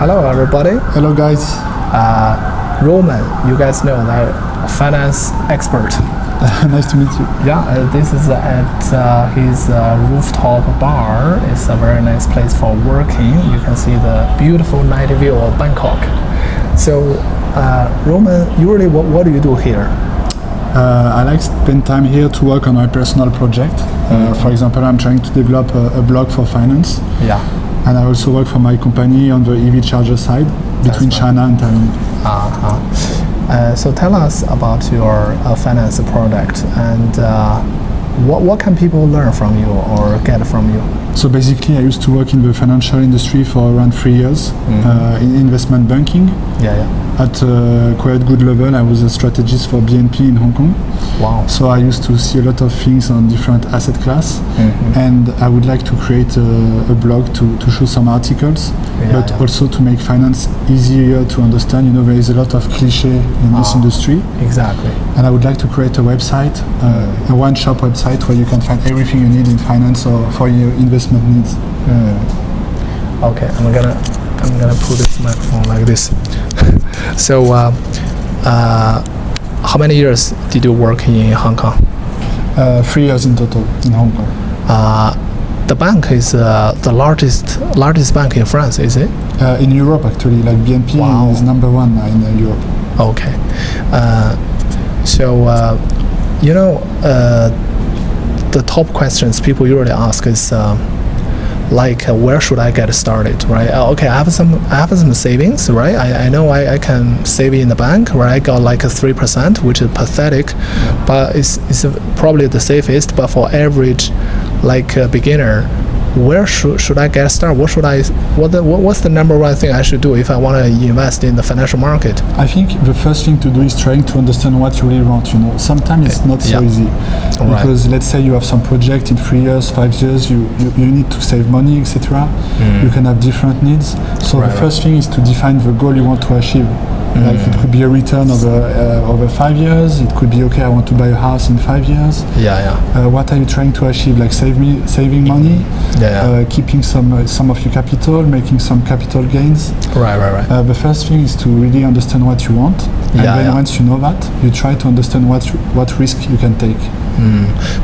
Hello, everybody. Hello, guys. Roman, you guys know that finance expert. Nice to meet you. Yeah, this is at his rooftop bar. It's a very nice place for working. You can see the beautiful night view of Bangkok. So, Roman, usually what do you do here? I like to spend time here to work on my personal project. For example, I'm trying to develop a blog for finance. Yeah. And I also work for my company on the EV charger side between China and Thailand. So tell us about your finance product and what can people learn from you or get from you? So basically, I used to work in the financial industry for around 3 years in investment banking. Yeah. At a quite good level, I was a strategist for BNP in Hong Kong. Wow. So I used to see a lot of things on different asset class, and I would like to create a blog to show some articles, but also to make finance easier to understand. You know, there is a lot of cliche in this industry. Exactly. And I would like to create a website, a one-shop website where you can find everything you need in finance or for your investment needs. Okay, I'm gonna put this microphone like this. So, how many years did you work in Hong Kong? 3 years in total in Hong Kong. The bank is the largest bank in France, is it? In Europe, actually, like BNP is number one in Europe. Okay. The top questions people usually ask is where should I get started, right? Okay, I have some savings, right? I know I can save in the bank where I got like a 3%, which is pathetic, but it's probably the safest. But for average, beginner, where should I get started? What's the number one thing I should do if I want to invest in the financial market? I think the first thing to do is trying to understand what you really want. You know, sometimes it's not so easy because let's say you have some project in 3 years, 5 years, you need to save money, etc. You can have different needs. So the first thing is to define the goal you want to achieve. Like it could be a return over 5 years. It could be I want to buy a house in 5 years. What are you trying to achieve? Like saving money, keeping some of your capital, making some capital gains. Right. The first thing is to really understand what you want, and then once you know that, you try to understand what risk you can take.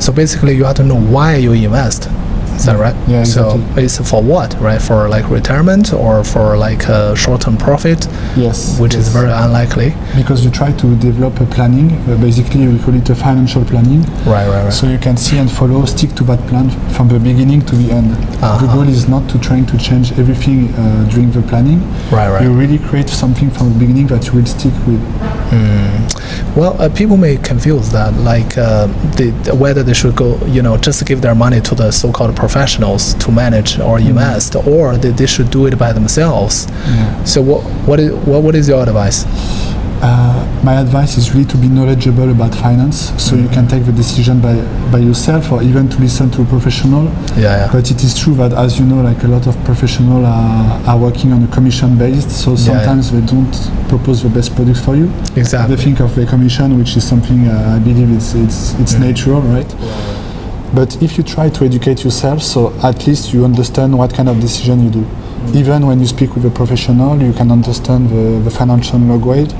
So basically, you have to know why you invest. Is that right? Yeah, exactly. So it's for what, right? For retirement or for a short-term profit? Yes. Which is very unlikely. Because you try to develop a planning. Basically, we call it a financial planning. Right. So you can see and stick to that plan from the beginning to the end. The goal is not to trying to change everything during the planning. Right. You really create something from the beginning that you will stick with. Well, people may confuse that, whether they should go, just give their money to the so-called professionals to manage or invest, or they should do it by themselves. So what is your advice? My advice is really to be knowledgeable about finance, so you can take the decision by yourself or even to listen to a professional. But it is true that, as you know, a lot of professionals are working on a commission based, so sometimes they don't propose the best product for you. Exactly. They think of the commission, which is something I believe it's natural, right? But if you try to educate yourself, so at least you understand what kind of decision you do. Even when you speak with a professional, you can understand the financial language.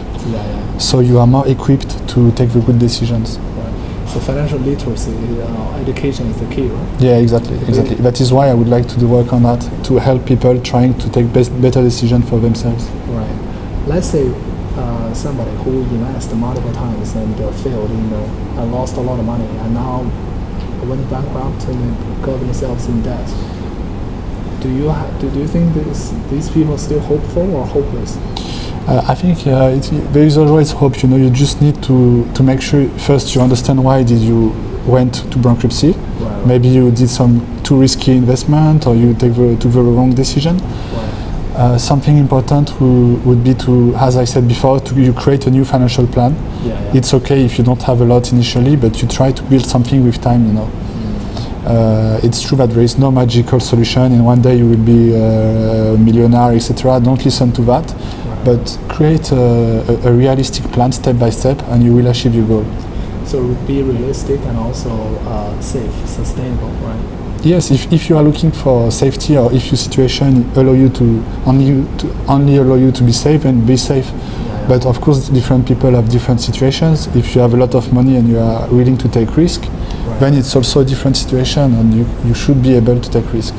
So you are more equipped to take the good decisions. So financial literacy, education is the key, right? Yeah, exactly. That is why I would like to do work on that, to help people trying to take better decisions for themselves. Right. Let's say somebody who invested multiple times and failed, and lost a lot of money, and now went bankrupt and got themselves in debt. Do you think these people are still hopeful or hopeless? I think there is always hope. You just need to make sure first you understand why did you went to bankruptcy. Right. Maybe you did some too risky investment, or you took the wrong decision. Right. Something important would be to, as I said before, you create a new financial plan. It's okay if you don't have a lot initially, but you try to build something with time. It's true that there is no magical solution. In one day you will be a millionaire, etc. Don't listen to that. But create a realistic plan step by step, and you will achieve your goal. So be realistic and also safe, sustainable, right? Yes, if you are looking for safety, or if your situation allow you to only allow you to be safe, and be safe. But of course, different people have different situations. If you have a lot of money and you are willing to take risk, then it's also a different situation, and you should be able to take risk.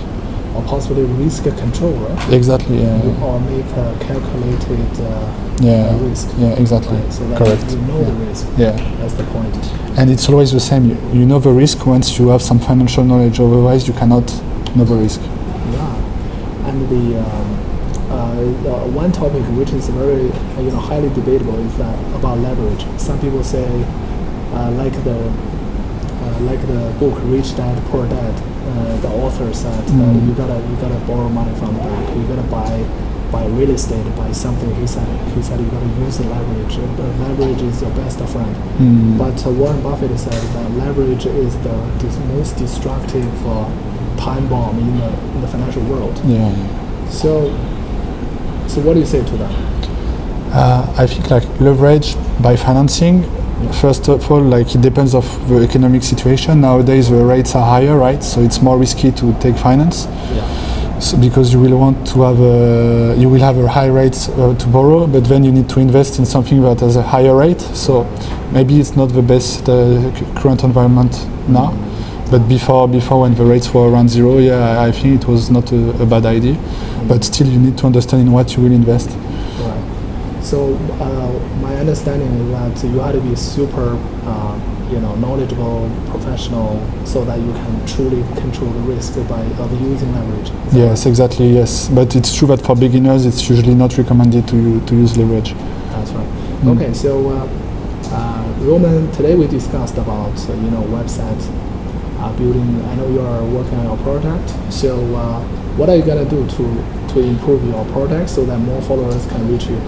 Or possibly risk control, right? Exactly. Yeah. Or make a calculated risk. Yeah. Exactly. Right, so that Correct. you know the risk. Yeah. That's the point. And it's always the same. You know the risk once you have some financial knowledge. Otherwise, you cannot know the risk. Yeah. And the one topic which is very highly debatable is that about leverage. Some people say like the book Rich Dad Poor Dad. The author said that you gotta borrow money from the bank. You gotta buy real estate, buy something. He said you gotta use the leverage. The leverage is your best friend. But Warren Buffett said that leverage is the most destructive time bomb in the financial world. Yeah. So what do you say to that? I think like leverage by financing. First of all, like it depends of the economic situation. Nowadays, the rates are higher, right? So it's more risky to take finance. Yeah. So because you will want to have a high rate to borrow, but then you need to invest in something that has a higher rate. So maybe it's not the best current environment now. But before when the rates were around zero, yeah, I think it was not a bad idea. But still, you need to understand in what you will invest. Right. So my understanding is that you have to be super, knowledgeable, professional, so that you can truly control the risk of using leverage. Yes, exactly. Yes, but it's true that for beginners, it's usually not recommended to use leverage. That's right. Okay, so Roman, today we discussed about website building. I know you are working on your product. So what are you gonna do to improve your product so that more followers can reach you?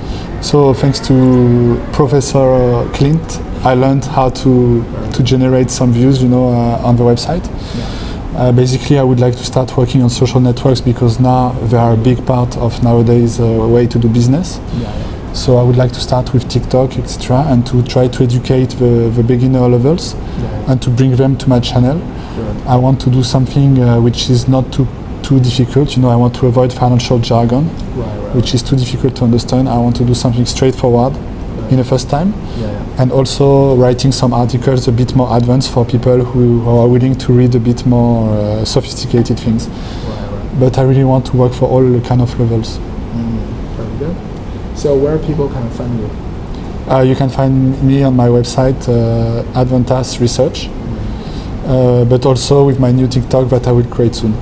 So thanks to Professor Clint, I learned how to generate some views, on the website. Yeah. Basically, I would like to start working on social networks because now they are a big part of nowadays way to do business. Yeah. So I would like to start with TikTok, etc., and to try to educate the beginner levels and to bring them to my channel. Good. I want to do something which is not too difficult. I want to avoid financial jargon, which is too difficult to understand. I want to do something straightforward in the first time, and also writing some articles a bit more advanced for people who are willing to read a bit more sophisticated things. But I really want to work for all the kind of levels. Very good. So where people can find you? You can find me on my website, Advantas Research, but also with my new TikTok that I will create soon.